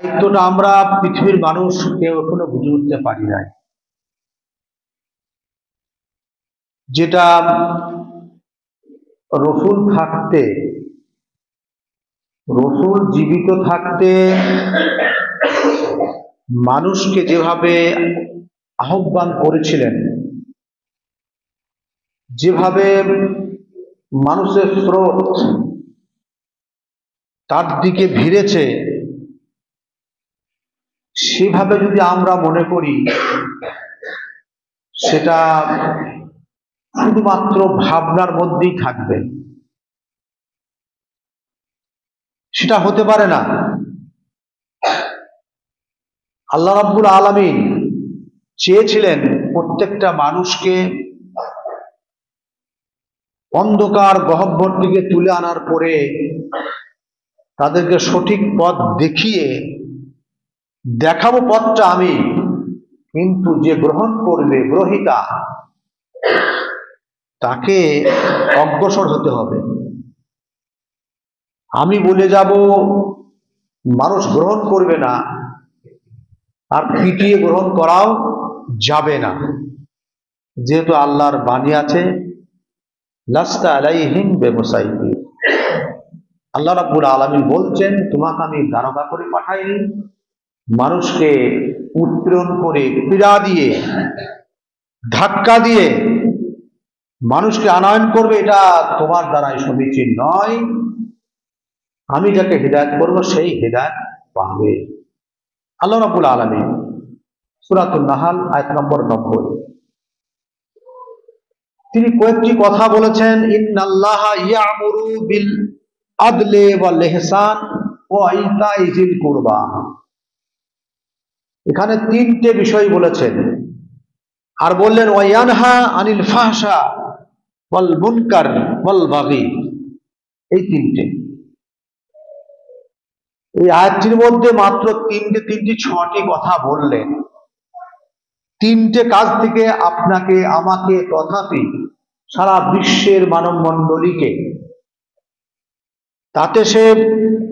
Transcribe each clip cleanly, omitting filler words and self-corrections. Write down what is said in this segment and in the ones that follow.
দায়িত্বটা আমরা পৃথিবীর মানুষ কেউ এখনো বুঝে উঠতে পারি নাই। যেটা রসুল থাকতে, রসুল জীবিত থাকতে মানুষকে যেভাবে আহ্বান করেছিলেন, যেভাবে মানুষের স্রোত তার দিকে ভিড়েছে, সেভাবে যদি আমরা মনে করি সেটা শুধুমাত্র ভাবনার মধ্যেই থাকবে, সেটা হতে পারে না। আল্লাহ রাব্বুল আলামিন চেয়েছিলেন প্রত্যেকটা মানুষকে অন্ধকার গহ্বর থেকে তুলে আনার পরে তাদেরকে সঠিক পথ দেখিয়ে দেখাবো পথটা আমি, কিন্তু যে গ্রহণ করবে গ্রহিতা তাকে অগ্রসর হতে হবে। আমি বলে যাব মানুষ গ্রহণ করবে না, আর পিটিয়ে গ্রহণ করাও যাবে না, যেহেতু আল্লাহর বাণী আছে লাস্তা আলাইহিম বিমুসাইতির। আল্লাহ রাব্বুল আলামিন বলছেন, তোমাকে আমি দারোগা করে পাঠাইনি, মানুষকে উৎপীড়ন করে পীড়া দিয়ে ধাক্কা দিয়ে মানুষকে আনয়ন করবে, এটা তোমার দ্বারাই সমীচীন নয়। আমি যাকে হিদায়াত করব সেই হিদায়াত পাবে। আল্লাহ রাব্বুল আলামিন সূরাতুন নাহাল আয়াত নম্বর 90 তিনি কয়েকটি কথা বলেছেন। ইন্নাল্লাহা ইয়ামুরু বিল আদলি ওয়াল ইহসান ওয়া ইতাই যিল কুরবা। এখানে তিনটে বিষয় বলেছেন, আর বললেন ওয়া ইয়ানহা আনিল ফাহশা ওয়াল মুনকার ওয়াল বাগি। এই তিনটে, এই আয়াতটির মধ্যে মাত্র তিনটি ছটি কথা বললেন। তিনটে কাজ থেকে আপনাকে আমাকে তথাপি সারা বিশ্বের মানব মণ্ডলীকে, তাতে সে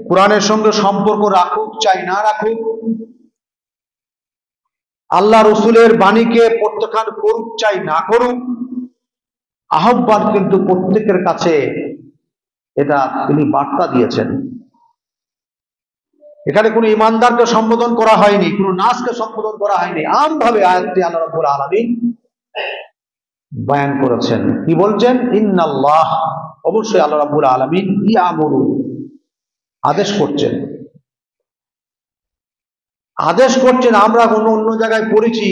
কোরআনের সঙ্গে সম্পর্ক রাখুক চাই না রাখুক, আল্লাহ রসুলের বাণীকে প্রত্যাখ্যান করুক চাই না করুক, আহ্বান কিন্তু প্রত্যেকের কাছে, এটা তিনি বার্তা দিয়েছেন। এখানে কোনো ইমানদারকে সম্বোধন করা হয়নি, কোনো নাসকে সম্বোধন করা হয়নি, আমভাবে আয়াতটি আল্লাহ রাব্বুল আলামিন বয়ান করেছেন। কি বলছেন? ইন্নাল্লাহ, অবশ্যই আল্লাহ রাব্বুল আলামিন ইয়ামুরু, আদেশ করছেন, আদেশ করছেন। আমরা অন্য জায়গায় পড়েছি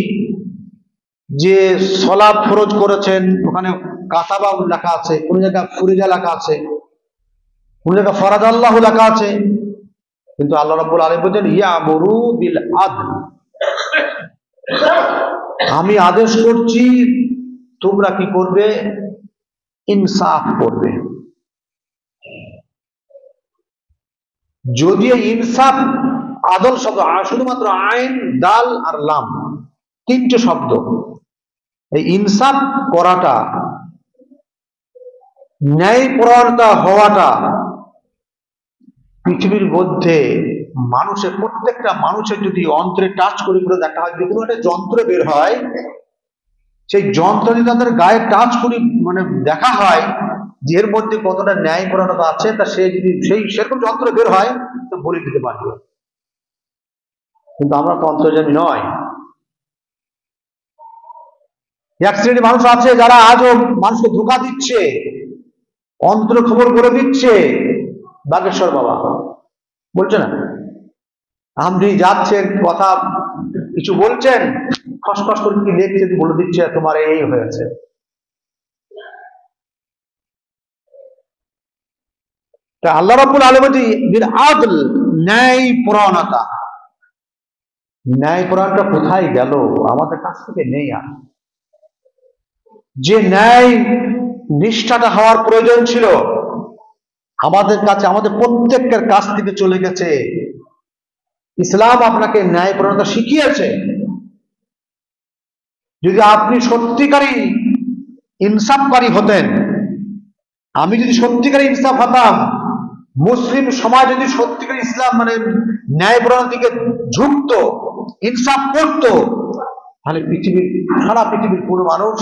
যে সলাত ফরজ করেছেন, ওখানে কাতাবা লেখা আছে, কোন জায়গায় ফুরিজা লেখা আছে, কোন জায়গায় ফরাদাল্লাহু লেখা আছে, কিন্তু আল্লাহ রাব্বুল আলামিন বলেন ইয়ামুরু বিল আদল, আমি আদেশ করছি তোমরা কি করবে? ইনসাফ করবে। যদি ইনসাফ, আদল শব্দ শুধুমাত্র আইন, দাল আর লাম, তিনটে শব্দ, এই ইনসাফ করাটা, ন্যায়পরায়ণতা হওয়াটা পৃথিবীর মধ্যে মানুষের, প্রত্যেকটা মানুষের যদি অন্তরে টাচ করে করে দেখা হয়, যে কোনো একটা যন্ত্র বের হয়, সেই যন্ত্র যদি তাদের গায়ে টাচ করি মানে দেখা হয় যে এর মধ্যে কতটা ন্যায়পরায়ণতা আছে, তা সে যদি সেরকম যন্ত্র বের হয় তো বলে দিতে পারবে। কিন্তু আমরা তো অন্তর্যামী নয়। এক শ্রেণীর মানুষ আছে যারা আজও মানুষকে ধোঁকা দিচ্ছে, অন্তর খবর করে দিচ্ছে। বাগেশ্বর বাবা বলছে না, আপনি যাচ্ছেন, কথা কিছু বলছেন, খসখস করে কি দেখছে, বলে দিচ্ছে তোমার এই হয়েছে। তা আল্লাহ রাব্বুল আলামিন বিল আদল, ন্যায়পরায়ণতা, ন্যায়পরায়ণতা কোথায় গেল? আমাদের কাছ থেকে নেই। আর যে ন্যায় নিষ্ঠাটা হওয়ার প্রয়োজন ছিল আমাদের কাছে, আমাদের প্রত্যেকের কাছ থেকে চলে গেছে। ইসলাম আপনাকে ন্যায়পরায়ণতা শিখিয়েছে। যদি আপনি সত্যিকারী ইনসাফকারী হতেন, আমি যদি সত্যিকারী ইনসাফ হতাম, মুসলিম সমাজ যদি সত্যিকার ইসলাম মানে ন্যায়পরায়ণের দিকে ঝুঁকতো, ইনসাফ করতো, তাহলে সারা পৃথিবীর কোনো মানুষ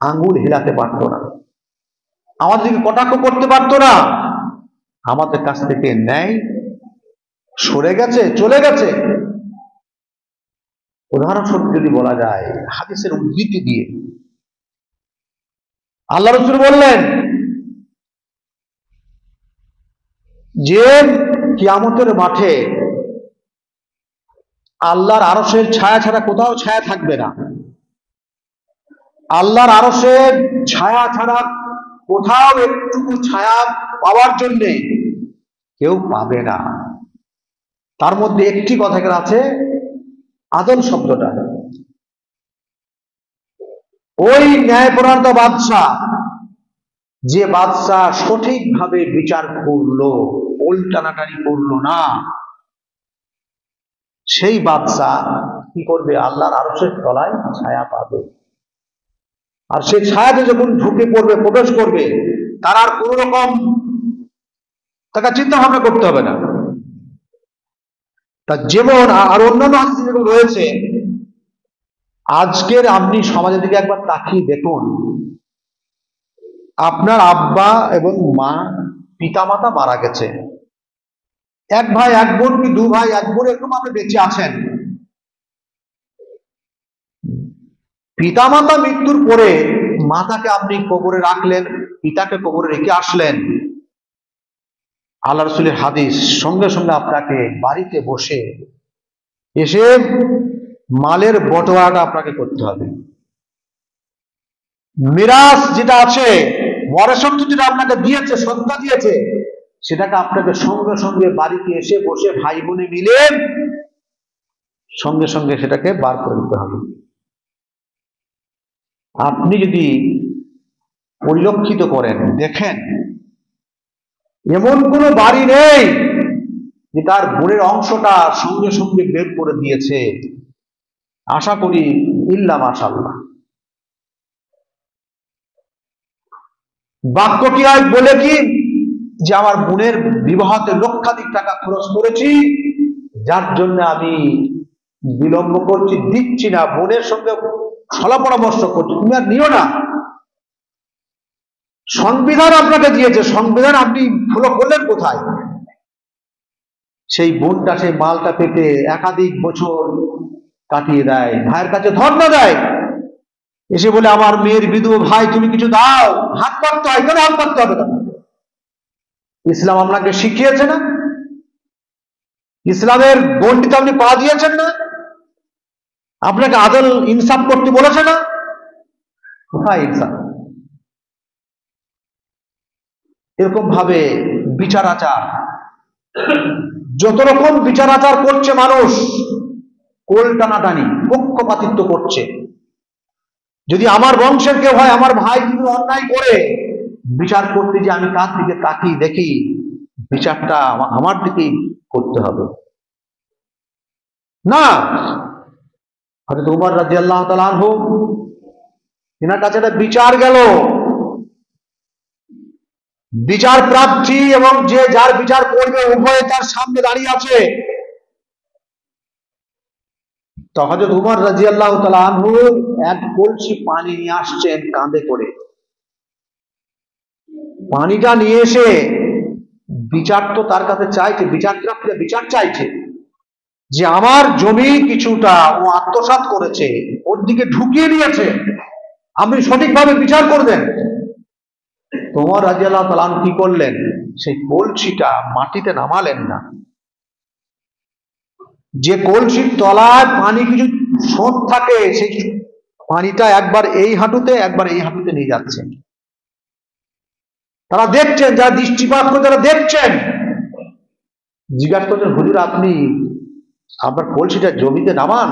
আঙ্গুল হিলাতে পারতো না, আমাদের দিকে কটাক্ষ করতে পারতো না। আমাদের কাছ থেকে ন্যায় সরে গেছে, চলে গেছে। উদাহরণস্বরূপ যদি বলা যায়, হাদিসের উদ্ধৃতি দিয়ে আল্লাহ রাসূল বললেন যে কিয়ামতের মাঠে আল্লাহর আরশের ছায়া ছাড়া কোথাও ছায়া থাকবে না, আল্লাহর আরশের ছায়া ছাড়া কোথাও একটুকু ছায়া পাওয়ার জন্য কেউ পাবে না। তার মধ্যে একটি কথা আছে, আদল শব্দটা। ওই ন্যায়পরায়ণ বাদশাহ, যে বাদশাহ সঠিকভাবে বিচার করলো, উল্টানাটানি করলো না, সেই বাদশাহ কি করবে? আল্লাহর আরশের তলায় ছায়া পাবে। আর সেই ছায়াতে যখন ঢুকে পড়বে, প্রবেশ করবে, তার আর কোন রকম তাকে চিন্তা ভাবনা করতে হবে না। তা যেমন আর অন্যান্য হাদিস যেগুলো রয়েছে, আজকের আপনি সমাজের দিকে একবার তাকিয়ে দেখুন, আপনার আব্বা এবং মা, পিতামাতা মারা গেছে, এক ভাই এক বোন কি দু ভাই এক বোন এরকম আপনি বেঁচে আছেন। পিতামাতা মৃত্যুর পরে মাতাকে আপনি কবরে রাখলেন, পিতাকে কবরে রেখে আসলেন। আল্লাহ রাসূলের হাদিস, সঙ্গে সঙ্গে আপনাকে বাড়িতে বসে এসে মালের বটোয়ারাটা আপনাকে করতে হবে। মিরাস যেটা আছে, ওয়ারেসত্ব যেটা আপনাকে দিয়েছে, সত্তা দিয়েছে, সেটাকে আপনাকে সঙ্গে সঙ্গে বাড়িতে এসে বসে ভাই বোনে মিলে সঙ্গে সঙ্গে সেটাকে বার করে দিতে হবে। আপনি যদি পরিলক্ষিত করেন, দেখেন এমন কোনো বাড়ি নেই যে তার বোনের অংশটা সঙ্গে সঙ্গে বের করে দিয়েছে। আশা করি ইল্লা মাশাআল্লাহ। বাক্যটি আজ বলে কি যে আমার বোনের বিবাহতে লক্ষাধিক টাকা খরচ করেছি, যার জন্য আমি বিলম্ব করছি, দিচ্ছি না, বোনের সঙ্গে সলা পরামর্শ করছি, তুমি আর নিও না। সংবিধান আপনাকে দিয়েছে, সংবিধান আপনি ফলো করলেন কোথায়? সেই বোনটা সেই মালটা পেতে একাধিক বছর কাটিয়ে দেয়, ভাইয়ের কাছে ধর্ণা দেয়, এসে বলে আমার মেয়ের বিধবা ভাই তুমি কিছু দাও, হাত পাততে হয় কেন? হাত পাততে হবে না। ইসলাম আপনাকে শিখিয়েছে না? ইসলামের গণ্ডিতে আপনি পা দিয়েছেন না? আপনাকে আদল ইনসাফ করতে বলেছে না? কোথায় ইনসাফ? এরকম ভাবে বিচার আচার, যত রকম বিচার আচার করছে মানুষ, কোল টানাটানি, পক্ষপাতিত্ব করছে। যদি আমার বংশের কেউ হয়, আমার ভাই যদি অন্যায় করে, বিচার করতে যে আমি তার দিকে তাকিয়ে দেখি, বিচারটা আমার দিকেই করতে হবে না। হযরত ওমর রাদিয়াল্লাহু তাআলা আনহু, এনার কাছে একটা বিচার গেল, বিচার প্রার্থী এবং যে যার বিচার করবে উভয়ে তার সামনে দাঁড়িয়ে আছে। তো হযরত ওমর রাদিয়াল্লাহু তাআলা আনহু এক কলসি পানি নিয়ে আসছেন কাঁধে করে। পানিটা নিয়ে এসে বিচার তো তার কাছে চাইছে, বিচার প্রার্থীরা বিচার চাইছে যে আমার জমি কিছুটা ও আত্মসাৎ করেছে, ওর দিকে ঢুকিয়ে নিয়েছে, আপনি সঠিকভাবে বিচার করবেন। ওমর রাদিয়াল্লাহু তাআলা আনহু কি করলেন? সেই কলসিটা মাটিতে নামালেন না। যে কলসির তলায় পানি কিছু সোঁত থাকে, সেই পানিটা একবার এই হাঁটুতে একবার এই হাঁটুতে নিয়ে যাচ্ছেন। তারা দেখছেন, যারা দৃষ্টিপাত করে তারা দেখছেন। জিজ্ঞাসা করছেন, হুজুর আপনি আপনার কলসিটা জমিতে নামান।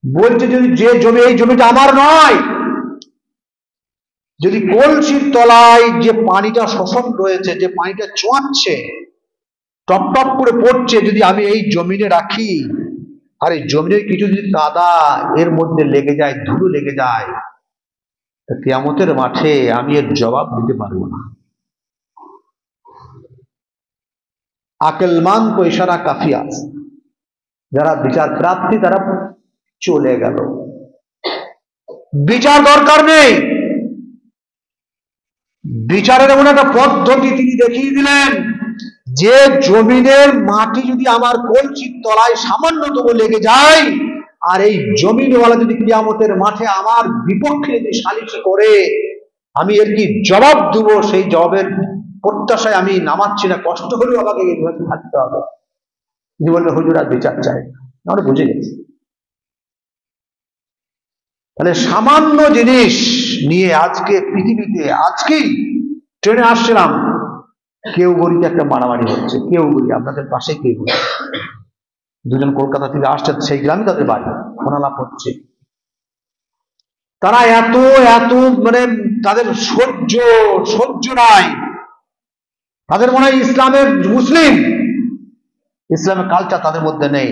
বলছে যদি যে জমি, এই জমিটা আমার নয়। যদি কলসির তলায় যে পানিটা শোষণ রয়েছে, যে পানিটা চুয়াচ্ছে, টপ টপ করে পড়ছে, যদি আমি এই জমিনে রাখি, আর এই জমিনের কিছু যদি কাদা এর মধ্যে লেগে যায়, ধুলো লেগে যায়, কিয়ামতের মাঠে আমি এর জবাব দিতে পারবো না। আকেলমান কো ইশারা কাফি আছে, যারা বিচার প্রার্থী তারা চলে গেল, বিচার দরকার নেই। বিচারের এমন একটা পদ্ধতি তিনি দেখিয়ে দিলেন যে জমিনের মাটি যদি আমার কলসির তলায় সামান্যতম লেগে যায়, আর এই জমিনওয়ালা যদি কিয়ামতের মাঠে আমার বিপক্ষে যদি সালিশি করে, আমি এর কি জবাব দেব, সেই জবাবের প্রত্যাশায় আমি নামাচ্ছি না, কষ্ট হলেও আমাকে এইভাবে থাকতে হবে। তিনি বললেন হুজুর আর বিচার চাই, আমরা বুঝে গেছি। তাহলে সামান্য জিনিস নিয়ে আজকে পৃথিবীতে, আজকেই ট্রেনে আসছিলাম, কেউ গড়িতে একটা মারামারি হচ্ছে, কেউ গড়ি আপনাদের পাশে, কেউ গড়ি দুজন কলকাতা থেকে আসছে, সেই গ্রামে তাদের বাড়ি, ফোনালাপ হচ্ছে। তারা এত এত মানে তাদের সহ্য নাই, তাদের মনে হয় ইসলামের মুসলিম, ইসলামের কালচার তাদের মধ্যে নেই।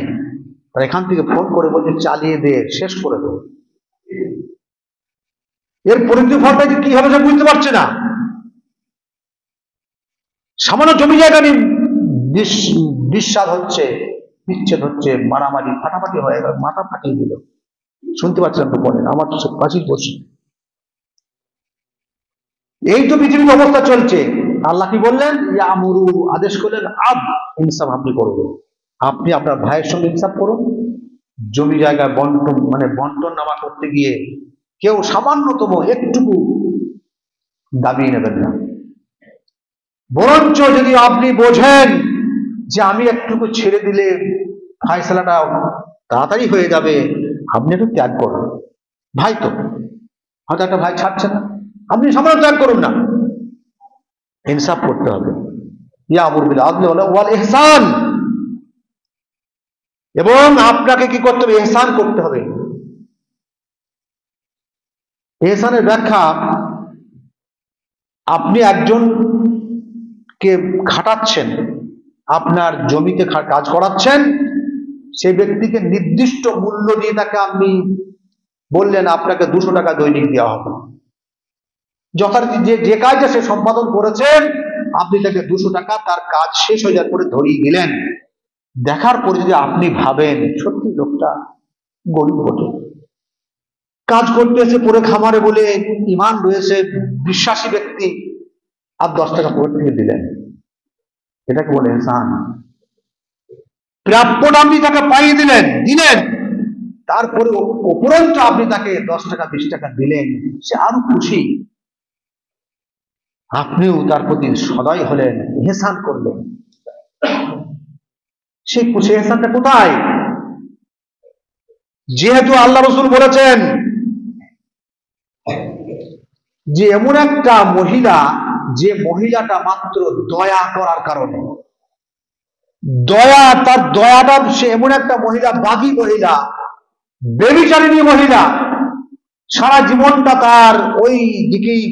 তারা এখান থেকে ফোন করে বলছে চালিয়ে দে, শেষ করে দে। এর পরিণতি ফলটা কি হবে সে বুঝতে পারছে না। সামান্য জমি জায়গা নিয়ে বিস্বাদ হচ্ছে, বিচ্ছেদ হচ্ছে, মারামারি ফাটাফাটি হয়ে গেল, মাথা ফাটিয়ে দিল। শুনতে পাচ্ছিলাম তো পরে, আমার পাশেই বসে। এই তো পৃথিবীর অবস্থা চলছে। আল্লাহ কি বললেন? ইয়ামুরু, আদেশ করলেন, আব ইনসাফ আপনি করবেন, আপনি আপনার ভাইয়ের সঙ্গে ইনসাফ করুন। জমি জায়গা বন্টন নামা করতে গিয়ে কেউ সামান্যতম একটুকু দাবিয়ে নেবেন না। বরঞ্চ যদি আপনি বোঝেন যে আমি একটুকু ছেড়ে দিলে ফায়সালাটা তাড়াতাড়ি হয়ে যাবে, আপনি একটু ত্যাগ করুন। ভাই তো হয়তো একটা ভাই ছাড়ছে না, আপনি সামান্য ত্যাগ করুন না, ইনসাফ করতে হবে। ইয়ামুরু বিল আদলি ওয়াল ইহসান, এবং আপনাকে কি করতে হবে? ইহসান করতে হবে। ইহসানের ব্যাখ্যা, আপনি একজনকে খাটাচ্ছেন, আপনার জমিতে কাজ করাচ্ছেন, সেই ব্যক্তিকে নির্দিষ্ট মূল্য দিয়ে তাকে আপনি বললেন আপনাকে 200 টাকা দৈনিক দেওয়া হবে। যথারীতি যে কাজটা সে সম্পাদন করেছেন, আপনি তাকে 200 টাকা তার কাজ শেষ হয়ে যাওয়ার পরে ধরিয়ে দিলেন। দেখার পরে যদি আপনি ভাবেন সত্যি লোকটা গরিব বটে, কাজ করতে এসে পরে খামারে বলে ইমান রয়েছে, বিশ্বাসী ব্যক্তি, আর 10 টাকা পরে থেকে দিলেন, এটাকে বলে ইহসান। প্রাপ্যটা আপনি তাকে পাইয়ে দিলেন, তারপরে উপরন্ত আপনি তাকে 10 টাকা 20 টাকা দিলেন, সে আরো খুশি, আপনিও তার প্রতি সদয় হলেন, ইহসান করলেন। সেই খুশি ইহসানটা কোথায়? যেহেতু আল্লাহ রাসূল বলেছেন যে এমন একটা মহিলা, যে মহিলাটা মাত্র দয়া করার কারণে, তার দয়াটা, সে এমন একটা মহিলা, বাগী মহিলা, ব্যভিচারিণী মহিলা, সারা জীবনটা তার ওই দিকেই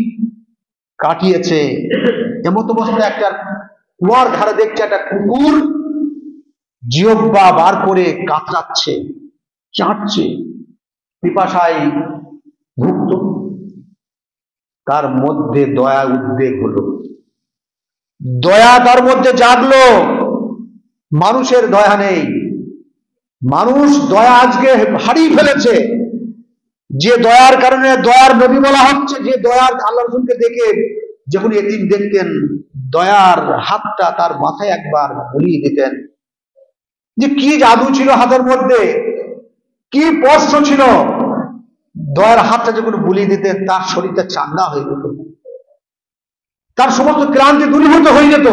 কাটিয়েছে। এমত অবস্থায় একটা কুয়ার ধারে দেখছে একটা কুকুর জিহ্বা বার করে কাতরাচ্ছে, চাটছে, পিপাসায় ভুক্ত। তার মধ্যে দয়া উদ্বেগ হলো, দয়া তার মধ্যে জাগলো। মানুষের দয়া নেই, মানুষ দয়া আজকে হারিয়ে ফেলেছে। যে দয়ার কারণে দয়ার নবী বলা হচ্ছে, যে দয়ার আল্লাহ রাসূলকে দেখে যখন এতিম দেখতেন, দয়ার হাতটা তার মাথায় একবার বুলিয়ে দিতেন। যে কি জাদু ছিল হাতের মধ্যে, কি স্পর্শ ছিল, দয়ার হাতটা যখন বুলিয়ে দিতেন তার শরীরটা চাঙ্গা হয়ে যেত, তার সমস্ত ক্লান্তি দূরীভূত হয়ে যেত।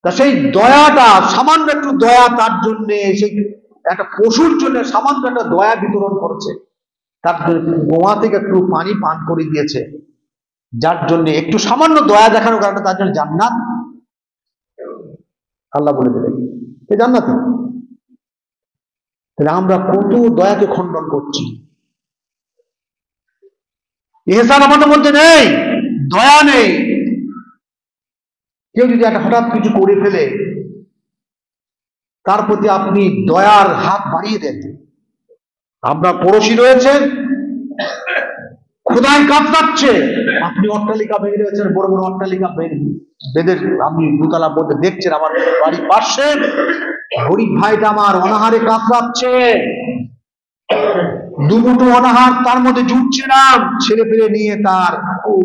তা সেই দয়াটা, সামান্য একটু দয়া, তার জন্য সেই একটা পশুর জন্য সামান্য একটা দয়া বিতরণ করছে, তার গোয়া থেকে একটু পানি পান করে দিয়েছে, যার জন্য একটু সামান্য দয়া দেখানোর কারণে তার জন্য জান্নাত আল্লাহ বলে দিলেন, এই জান্নাত। তাহলে আমরা কত দয়াকে খণ্ডন করছি। ইহসান আমাদের মধ্যে নেই, দয়া নেই। কেউ যদি একটা হঠাৎ কিছু করে ফেলে, তার প্রতি আপনি দয়ার হাত বাড়িয়ে দেন। আপনার পড়োশি রয়েছে, খোদাই কাতরাচ্ছে, আপনি অট্টালিকা ভেঙে রয়েছেন, বড় বড় অট্টালিকা বেঁধে আপনি দুতলার মধ্যে দেখছেন, আমার বাড়ির পাশে গরিব ভাইটা আমার অনাহারে কাতরাচ্ছে, দুমুঠো অনাহার তার মধ্যে জুটছে না, ছেলে পেলে নিয়ে তার খুব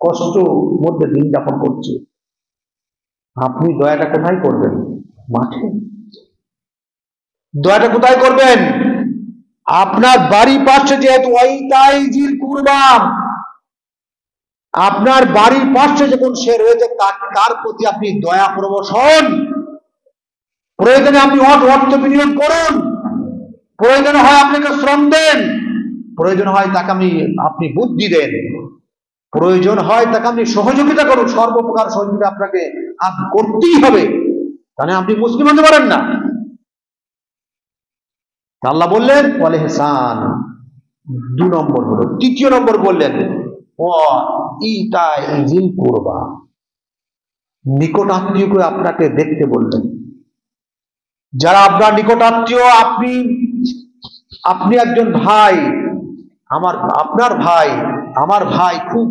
কষ্ট মধ্যে দিন যাপন করছে। আপনি দয়াটা কোথায় করবেন? মাঠে। দয়াটা কোথায় করবেন? আপনার বাড়ি পাশে যেহেতু ওয়াইতাইজিল কুরবা, আপনার বাড়ির পাশে যখন সে রয়েছে তার প্রতি আপনি দয়া প্রবশ হন। প্রয়োজনে আপনি অর্থ বিনিয়োগ করুন, প্রয়োজন হয় আপনাকে শ্রম দেন, প্রয়োজন হয় তাকে আপনি বুদ্ধি দেন, প্রয়োজন হয় তাকে আপনি সহযোগিতা করুন। সর্বপ্রকার সহযোগিতা আপনাকে করতেই হবে, তাহলে আপনি মুসলিম হতে পারেন না। আল্লাহ বললেন ওয়াল ইহসান, 2 নম্বর হলো। 3 নম্বর বললেন ইতাইজিল কুরবা, নিকট আত্মীয়কে আপনাকে দেখতে বললেন। যারা আপনার নিকট আত্মীয়, আপনি একজন ভাই, আপনার ভাই, আমার ভাই খুব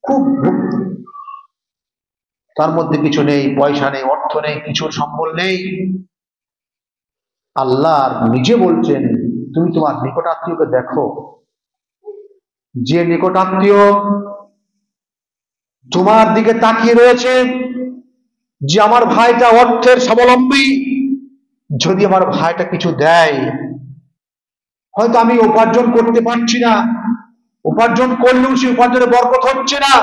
খুব তার মধ্যে কিছু নেই, পয়সা নেই, অর্থ নেই, কিছুর সম্বল নেই। আল্লাহ নিজে বলছেন তুমি তোমার নিকট আত্মীয়কে দেখো। যে নিকট আত্মীয় তোমার দিকে তাকিয়ে রয়েছে, যে আমার ভাইটা অর্থের স্বাবলম্বী, যদি আমার ভাইটা কিছু দেয়, হয়তো আমি উপার্জন করতে পারছি না, উপার্জন করলেও সে উপার্জনে বরকত হচ্ছে না,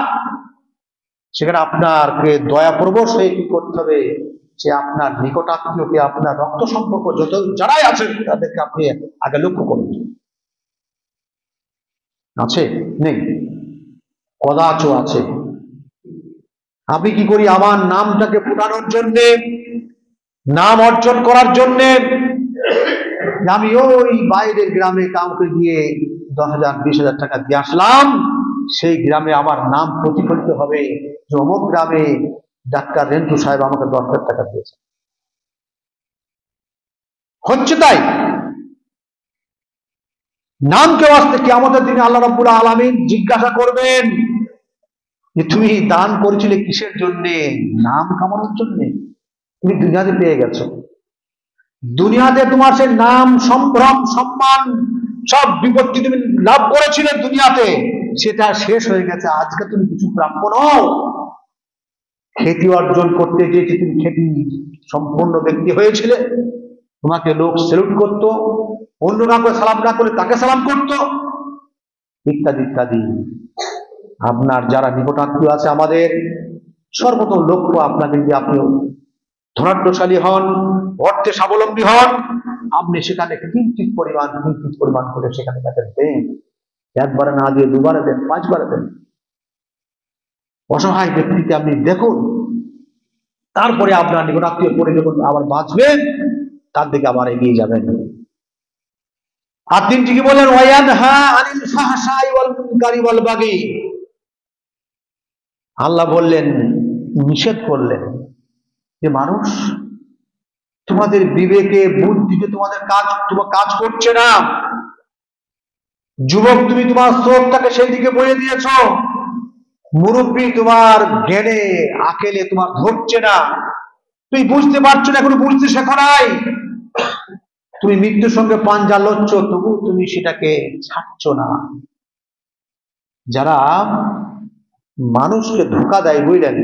সেখানে আপনাকে দয়া প্রবশ হয়ে কি করতে হবে? যে আপনার নিকট আত্মীয়কে, আপনার রক্ত সম্পর্ক যত যারাই আছেন তাদেরকে আপনি আগে লক্ষ্য করুন। আছে? নেই? কদাচ আছে। আমি কি করি? আমার নামটাকে ফুটানোর জন্যে, নাম অর্জন করার জন্যে আমি ওই বাইরের গ্রামে কাউকে গিয়ে 10,000 20,000 টাকা দিয়ে আসলাম, সেই গ্রামে আমার নাম প্রতিফলিত হবে যে অমুক গ্রামে ডাক্তার রেন্টু সাহেব আমাকে 10,000 টাকা দিয়েছে। হচ্ছে তাই? নাম কেউ আসতে কিয়ামতের দিনে আল্লাহ রাব্বুল আলামিন জিজ্ঞাসা করবেন যে তুমি দান করেছিলে কিসের জন্যে? নাম কামানোর জন্যে। তুমি দুনিয়াতে পেয়ে গেছো, দুনিয়াতে তোমার সে নাম, সম্ভ্রম, সম্মান, সব বিপত্তি তুমি লাভ করেছিলে দুনিয়াতে, সেটা শেষ হয়ে গেছে। আজকে তুমি কিছু প্রাপ্য নও। খ্যাতি অর্জন করতে গিয়েছে, তুমি খ্যাতি সম্পূর্ণ ব্যক্তি হয়েছিলে, তোমাকে লোক সেলুট করতো, অন্য কাউকে সালাম না করলে তাকে সালাম করতো, ইত্যাদি ইত্যাদি। আপনার যারা নিকটাত্মীয় আছে, আমাদের সর্বপ্রথম লক্ষ্য আপনাকে, যদি আপনি ধনাঢ্যশালী হন, অর্থে স্বাবলম্বী হন, আপনি সেখানে কিঞ্চিত পরিমাণ করে সেখানে তাদের দেন। একবারে না দিয়ে 2 বারে দেন, 5 বারে দেন। অসহায় ব্যক্তিকে আপনি দেখুন, তারপরে আপনার নিকটাত্মীয় পরে যখন আবার বাঁচবেন, তার দিকে আবার এগিয়ে যাবেন। আর 3টি কি বলেন? ওয়ায়ানহা আনিল ফাহশাই ওয়াল মুনকারি ওয়াল বাগি। আল্লাহ বললেন, নিষেধ করলেন যে মানুষ, তোমাদের বিবেকে, বুদ্ধিতে তোমার কাজ করছে না। যুবক, তুমি তোমার চোখটাকে সেই দিকে বয়ে দিয়েছ। মুরব্বী, তোমার জ্ঞানে আকেলে তোমার ধরছে না, তুমি বুঝতে পারছো না, এখনো বুঝতে শেখো নাই। তুমি মৃত্যুর সঙ্গে পাঞ্জা লড়ছ, তবু তুমি সেটাকে ছাড়ছ না। যারা মানুষকে ধোঁকা দেয়, বুঝলেন,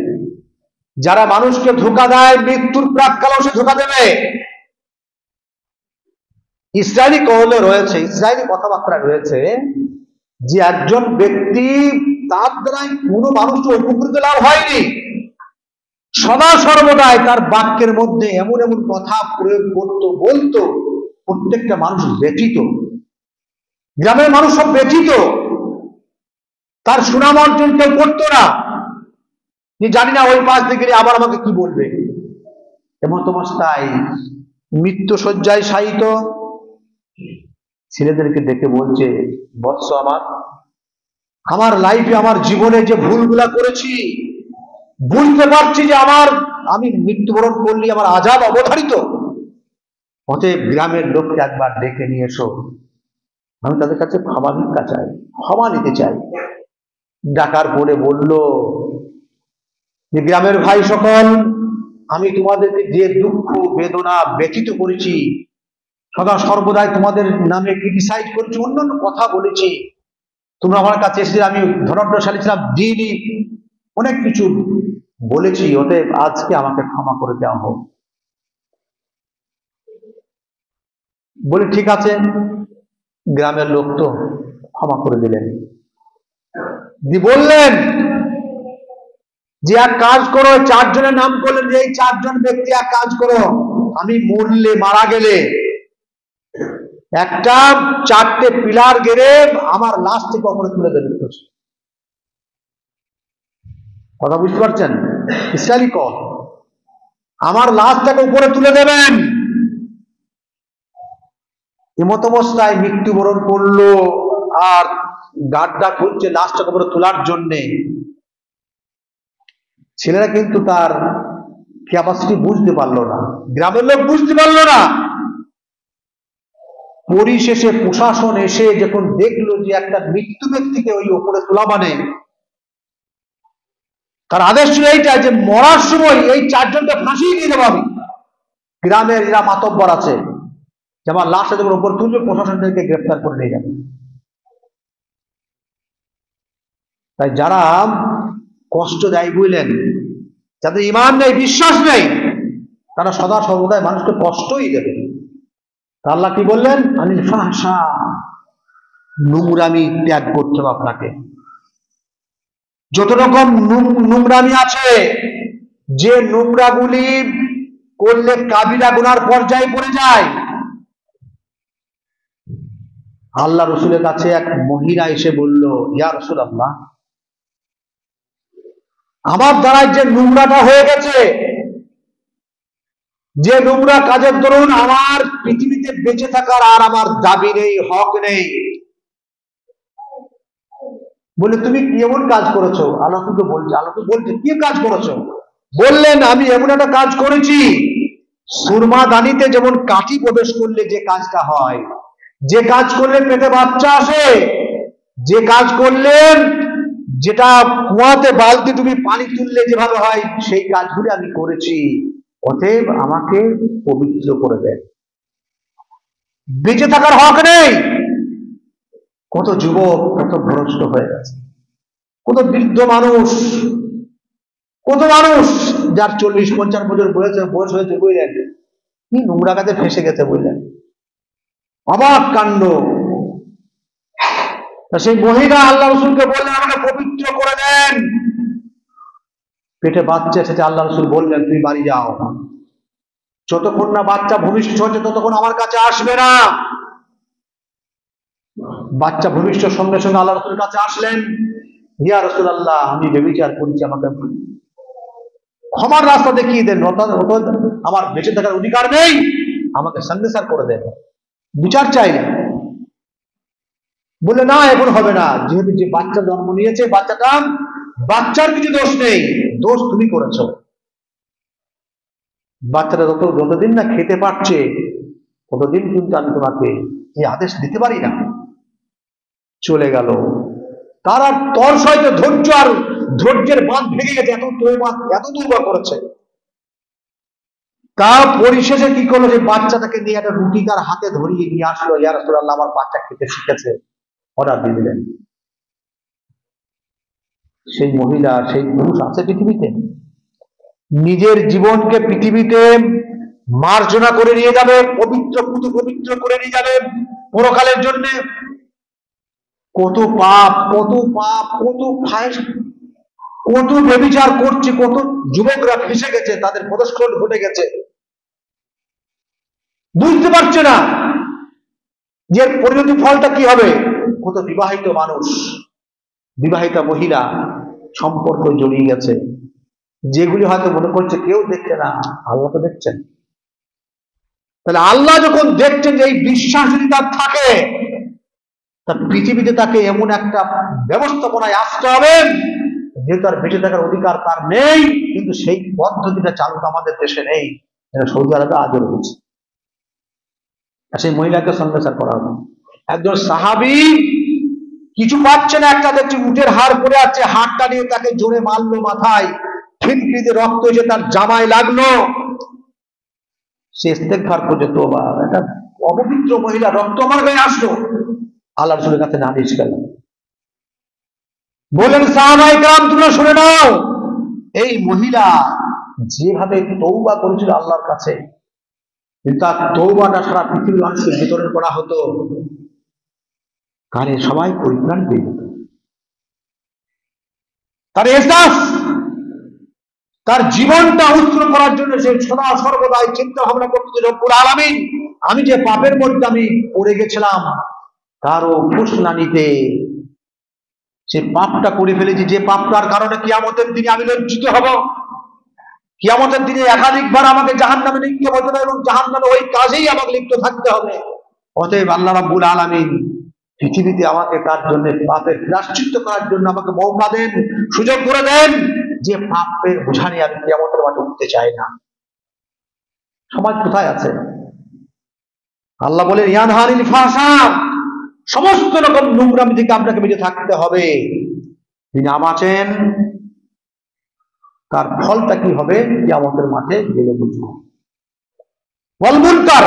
যারা মানুষকে ধোঁকা দেয়, মৃত্যুর প্রাককালেও সে ধোঁকা দেবে। ইসরায়েলি কওমে রয়েছে, ইসরায়েলি কথাবার্তা রয়েছে যে একজন ব্যক্তি, তার দ্বারাই কোনো মানুষকে উপকৃত লাভ হয়নি, সদা সর্বদাই তার বাক্যের মধ্যে এমন এমন কথা প্রয়োগ করতো, বলতো, প্রত্যেকটা মানুষ ব্যথিত, গ্রামের মানুষ সব ব্যথিত, তার সুনাম অর্জন কেউ করতো না। জানি না ওই পাশ দিয়ে গেলে আবার আমাকে কি বলবে। এমন অবস্থায় মৃত্যু শয্যায় শায়িত ছেলেদেরকে ডেকে বলছে, বৎস আমার লাইফে, আমার জীবনে যে ভুলগুলা করেছি, বুঝতে পারছি যে আমি মৃত্যুবরণ করলে আমার আযাব অবধারিত। অতএব গ্রামের লোককে একবার ডেকে নিয়ে এসো, আমি তাদের কাছে ক্ষমা ভিক্ষা চাই, ক্ষমা নিতে চাই। ডাকার পরে বলল যে গ্রামের ভাই সকল, আমি তোমাদেরকে যে দুঃখ বেদনা ব্যথিত করেছি, সদা সর্বদাই তোমাদের নামে ক্রিটিসাইজ করেছি, অন্যান্য কথা বলেছি, তোমরা আমার কাছে এসে আমি ধনাঢ্যশালী ছিলাম, দিনই অনেক কিছু বলেছি, অতএব আজকে আমাকে ক্ষমা করে দেওয়া হোক। বলে ঠিক আছে, গ্রামের লোক তো ক্ষমা করে দিলেন। বললেন যে এক কাজ করো, চারজনের নাম করলেন যে এই চারজন ব্যক্তি এক কাজ করো, আমি মরলে, মারা গেলে একটা 4টে পিলার গেড়ে আমার লাশ থেকে উপরে তুলে দেবে। কথা বুঝতে পারছেন? ইসরায়েলি কর, আমার লাশটাকে উপরে তুলে দেবেন। এমত অবস্থায় মৃত্যুবরণ করলো, আর গাড্ডা খুঁজছে লাশটাকে উপরে তোলার জন্যে। ছেলেরা কিন্তু তার ক্যাপাসিটি বুঝতে পারলো না, গ্রামের লোক বুঝতে পারলো না। পরিশেষে প্রশাসন এসে যখন দেখলো যে একটা মৃত্যু ব্যক্তিকে ওই উপরে তোলা মানে, তার আদেশ ছিল এইটা যে মরার সময় এই চারজনকে ফাঁসিয়ে দিয়ে দেবো আমি। গ্রামের এরা মাতব্বর আছে যে আমার লাশটা যখন উপর তুলবে প্রশাসনদেরকে গ্রেফতার করে নিয়ে যাবে। তাই যারা কষ্ট দেয় বুঝলেন, যাদের ঈমান নেই, বিশ্বাস নেই, তারা সদা সর্বদাই মানুষকে কষ্টই দেবে। আল্লাহ কি বললেন? আনিল ফাহশা, নোংরামি ত্যাগ করতে হবে আপনাকে। যত রকম নোংরামি আছে, যে নোংরাগুলি করলে কাবিরা গুনার পর্যায়ে পড়ে যায়। আল্লাহ রসুলের কাছে এক মহিলা এসে বলল, ইয়া রাসূলুল্লাহ, আমার দ্বারা যে নোংরাটা হয়ে গেছে, যে নোংরা কাজের দরুন আমার পৃথিবীতে বেঁচে থাকার আর আমার দাবি নেই, হক নেই। বলে তুমি কি এমন কাজ করেছো? আল্লাহ তো বলছে কি কাজ করেছো? বললেন আমি এমন একটা কাজ করেছি, সুরমা দানিতে যেমন কাঠি প্রবেশ করলে যে কাজটা হয়, যে কাজ করলে পেটে বাচ্চা আসে, যে কাজ করলেন যেটা কুয়াতে বালতি তুমি পানি তুললে যেভাবে হয়, সেই কাজগুলি আমি করেছি। অতএব আমাকে পবিত্র করে দেন, বেঁচে থাকার হক নেই। কত যুবক কত ভ্রষ্ট হয়ে গেছে, কত বৃদ্ধ মানুষ, কত মানুষ যার 40-50 বছর বয়স হয়েছে বুঝলেন, কি নোংরা কাজে ফেসে গেছে বুঝলেন। অবাক কাণ্ড। সেই মহিলা আল্লাহ রসুলকে বললেন আমাকে পবিত্র করে দেন। পেটে বাচ্চা এসেছে, আল্লাহ রসুল বললেন তুই বাড়ি যাও, যতক্ষণ না বাচ্চা ভূমিষ্ঠ হচ্ছে ততক্ষণ আমার কাছে আসবে না। বাচ্চা ভূমিষ্ঠর সঙ্গে সঙ্গে আল্লাহ রসুলের কাছে আসলেন, ইয়া রাসূলুল্লাহ, আমি ব্যভিচার করেছি, আমাকে ক্ষমার রাস্তা দেখিয়ে দেন, আমার বেঁচে থাকার অধিকার নেই, আমাকে সন্দেশার করে দেন, বিচার চাই না। বলে না, এখন হবে না, যেহেতু যে বাচ্চা জন্ম নিয়েছে, বাচ্চার কিছু দোষ নেই, দোষ তুমি করেছো। বাচ্চাটা যতদিন না খেতে পারছে ততদিন কিন্তু আমি তোমাকে এই আদেশ দিতে পারি না। চলে গেল। তার আর তর্স হয়তো ধৈর্যের বাঁধ ভেঙে গেছে, এত দুর্বল করেছে। তা পরিশেষে কি করলো, যে বাচ্চাটাকে নিয়ে একটা রুটি তার হাতে ধরিয়ে নিয়ে আসলো, ইয়া রাসূলুল্লাহ, আমার বাচ্চা খেতে শিখেছে, অর্ডার দিয়ে দিলেন। সেই মহিলা, সেই পুরুষ আছে পৃথিবীতে, নিজের জীবনকে পৃথিবীতে মার্জনা করে নিয়ে যাবে, পবিত্র করে নিয়ে যাবে পরকালের জন্য। কত পাপ, কত ব্যভিচার করছে, কত যুবকরা ফেসে গেছে, তাদের পদস্খলন ঘটে গেছে, বুঝতে পারছে না যে পরিণতি ফলটা কি হবে। কত বিবাহিত মানুষ, বিবাহিতা মহিলা সম্পর্ক জড়িয়ে গেছে, যেগুলি হয়তো মনে করছে কেউ দেখছে না, আল্লাহ তো দেখছেন। তাহলে আল্লাহ যখন দেখছেন যে এই বিশ্বাস যদি তার থাকে, তার পৃথিবীতে তাকে এমন একটা ব্যবস্থাপনায় আসতে হবে, যেহেতু তার বেঁচে থাকার অধিকার তার নেই, কিন্তু সেই পদ্ধতিটা চালু আমাদের দেশে নেই, এটা সৌদি আরবে আজও রয়েছে। সেই মহিলাকে সন্দেশার করা হবে। একজন সাহাবী কিছু পাচ্ছে না, একটা দেখছি উটের হাড় পড়ে আছে, হাড়টা নিয়ে তাকে জোরে মারলো মাথায়, ফিনফিনিতে রক্ত এসে তার জামায় লাগলো। সে ইস্তেগফার করছে, তওবা, একটা অপবিত্র মহিলা, রক্ত আমার গায়ে আসলো, আল্লাহ রাসূলের কাছে নালিশ গেল। বলেন সাহাবায়ে কেরাম তোমরা শুনে নাও, এই মহিলা যেভাবে তওবা করেছিল আল্লাহর কাছে, কিন্তু তার তওবাটা সারা পৃথিবীর মানুষকে বিতরণ করা হতো, কারে সবাই পরিত্রাণ পেয়ে যেত। তার এহসাস, তার জীবনটা উৎসর্গ করার জন্য সে সদা সর্বদাই চিন্তা ভাবনা করতে, রব্বুল আলামিন আমি যে পাপের মধ্যে আমি পড়ে গেছিলাম, কারো খুশ না নিতে সে পাপটা করে ফেলেছি, যে পাপটার কারণে কিয়ামতের দিনে আমি লজ্জিত হব, কিয়ামতের দিনে একাধিকবার আমাকে জাহান্নামে নিক্ষেপ হতে হবে এবং জাহান্নামে ওই কাজেই আমাকে লিপ্ত থাকতে হবে। অতএব আল্লাহ রাব্বুল আলামিন পৃথিবীতে আমাকে তার জন্য পাপের প্রায়শ্চিত্ত করার জন্য আমাকে মৌকা দেন, সুযোগ করে দেন, যে পাপের বোঝা নিয়ে আমি কিয়ামতের মাঠে উঠতে চাই না। সমাজ কোথায় আছে? আল্লাহ বলেন ইয়ানহানিল ফাহশা, সমস্ত রকম নোংরামি থেকে আপনাকে বেঁচে থাকতে হবে। তিনি আমাছেন তার ফলটা কি হবে কিয়ামতের মাঠে গেলে বুঝবো। ওয়াল মুনকার,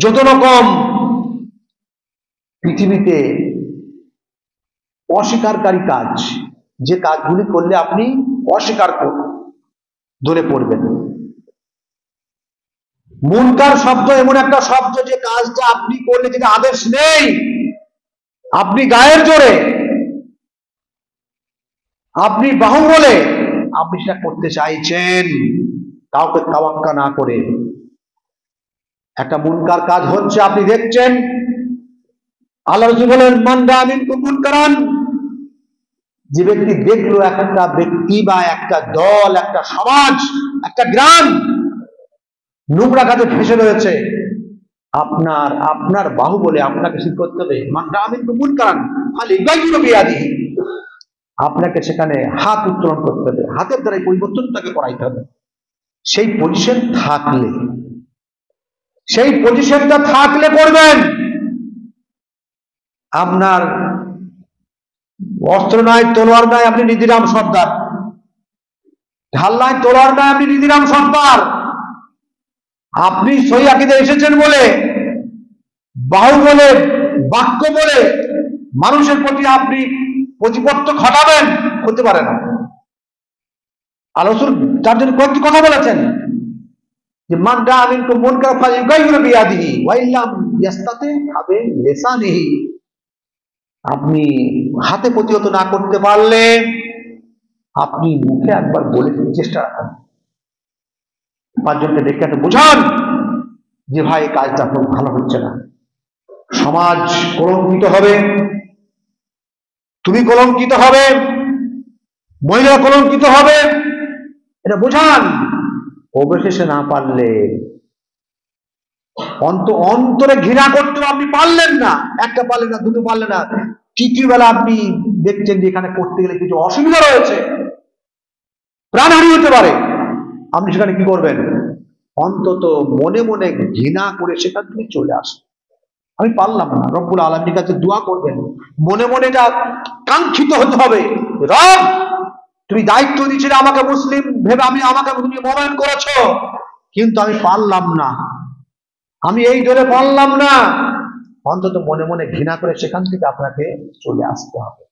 যত রকম পৃথিবীতে অস্বীকারী কাজ, যে কাজগুলি করলে আপনি অস্বীকার ধরে পড়বেন। মুনকার শব্দ এমন একটা শব্দ যে কাজটা আপনি করলে যেটা আদেশ নেই, আপনি গায়ের জোরে, আপনি বাহুবলে আপনি সেটা করতে চাইছেন, কাউকে তাওয়াক্কা না করে। একটা মুনকার কাজ হচ্ছে, আপনি দেখছেন, আল্লাহ রাসূল বলেন মান রাআ মিনকুম মুনকারান, যে ব্যক্তি দেখলো একটা ব্যক্তি বা একটা দল, একটা সমাজ, একটা গ্রাম নোংরা কাজে ফেসে রয়েছে, আপনার বাহু বলে আপনাকে ঠিক করতে হবে। মান রাআ মিনকুম মুনকারান ফালিয়ুগাইয়িরহু বিয়াদিহি, আপনাকে সেখানে হাত উত্তোলন করতে হবে, হাতের দ্বারা পরিবর্তনটাকে করাইতে হবে। সেই পজিশনটা থাকলে করবেন। আপনার অস্ত্র নাই, তলোয়ার নাই, আপনি নিধিরাম সর্দার, ঢাল নাই, তলোয়ার নাই, আপনি নিধিরাম সর্দার। আপনি সহি আকীদায় এসেছেন বলে, বাহু বলে, বাক্য বলে মানুষের প্রতি আপনি প্রতিপত্ত ঘটাবেন, হতে পারে না। আল্লাহ রাসূল তার জন্য কয়েকটি কথা বলেছেন, যে মান রাআ মিনকুম মুনকারান ফালিয়ুগাইয়িরহু বিয়াদিহি ওয়া ইল্লাম ইয়াস্তাতি বিলিসানিহি, আপনি হাতে প্রতিহত না করতে পারলে আপনি মুখে একবার বলে চেষ্টা রাখেন, পাঁচজনকে ডেকে একটা বোঝান যে ভাই কাজটা খুব ভালো হচ্ছে না, সমাজ কলঙ্কিত হবে, তুমি কলঙ্কিত হবে, মহিলা কলঙ্কিত হবে, এটা বোঝান। অবশেষে না পারলে, অন্তরে ঘৃণা করতে আপনি পারলেন না, একটা পারলেন না, দুটো পারলেন না, তৃতীয় বেলা আপনি দেখছেন যে এখানে করতে গেলে কিছু অসুবিধা রয়েছে, প্রাণহানি হতে পারে, আপনি সেখানে কি করবেন? অন্তত মনে মনে ঘৃণা করে সেখান থেকে চলে আসেন, আমি পারলাম না, রব্বুল আলামিনের কাছে দোয়া করবেন, মনে মনে এটা কাঙ্ক্ষিত হতে হবে, রব তুমি দায়িত্ব দিয়েছিলে আমাকে মুসলিম ভেবে, আমাকে তুমি মোমেন করেছো, কিন্তু আমি পারলাম না, আমি এই ধরে পারলাম না। অন্তত মনে মনে ঘৃণা করে সেখান থেকে আপনাকে চলে আসতে হবে।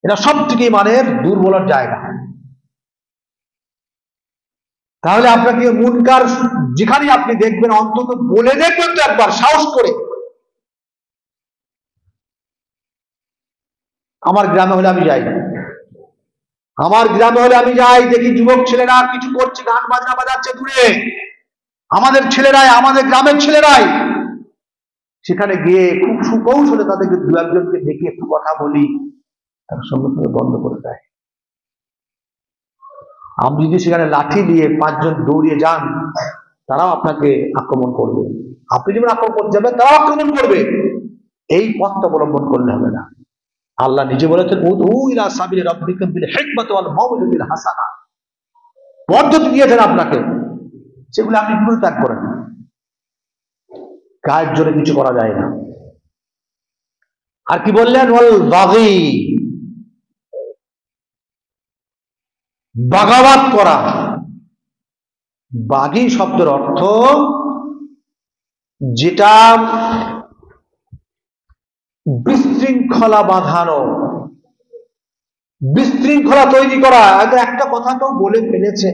এটা সব থেকে ইমানের দুর্বলের জায়গা। তাহলে আপনাকে মুনকার যেখানে আপনি দেখবেন, অন্তত বলে দেখবেন তো একবার, সাহস করে। আমার গ্রামে হলে আমি যাই, দেখি যুবক ছেলেরা কিছু করছে, গান বাজনা বাজাচ্ছে দূরে, আমাদের ছেলেরাই, আমাদের গ্রামের ছেলেরাই সেখানে গিয়ে খুব সুকৌশলে তাদেরকে দু একজনকে দেখে একটু কথা বলি, তারা সঙ্গে সঙ্গে বন্ধ করে দেয়। আপনি যদি সেখানে লাঠি দিয়ে পাঁচজন দৌড়িয়ে যান, তারাও আপনাকে আক্রমণ করবে, আপনি যেমন আক্রমণ করতে যাবেন তারাও আক্রমণ করবে। এই পথটা অবলম্বন করলে হবে না। আল্লাহ নিজে বলেছেন উদউ ইলা সাবিলি রাব্বিকুম বিল হিকমাতি ওয়াল মাউইযাতিল হাসানা, পদ্ধতি দিয়েছেন আপনাকে, সেগুলো আপনি পুরো ত্যাগ করেন। গায়ের জোরে কিছু করা যায় না। আর কি বললেন? ওয়াল বাগি, বাগাবাত করা। বাগী শব্দের অর্থ যেটা বিশৃঙ্খলা বাঁধানো, বিশৃঙ্খলা তৈরি করা। একটা কথা তো বলে ফেলেছে,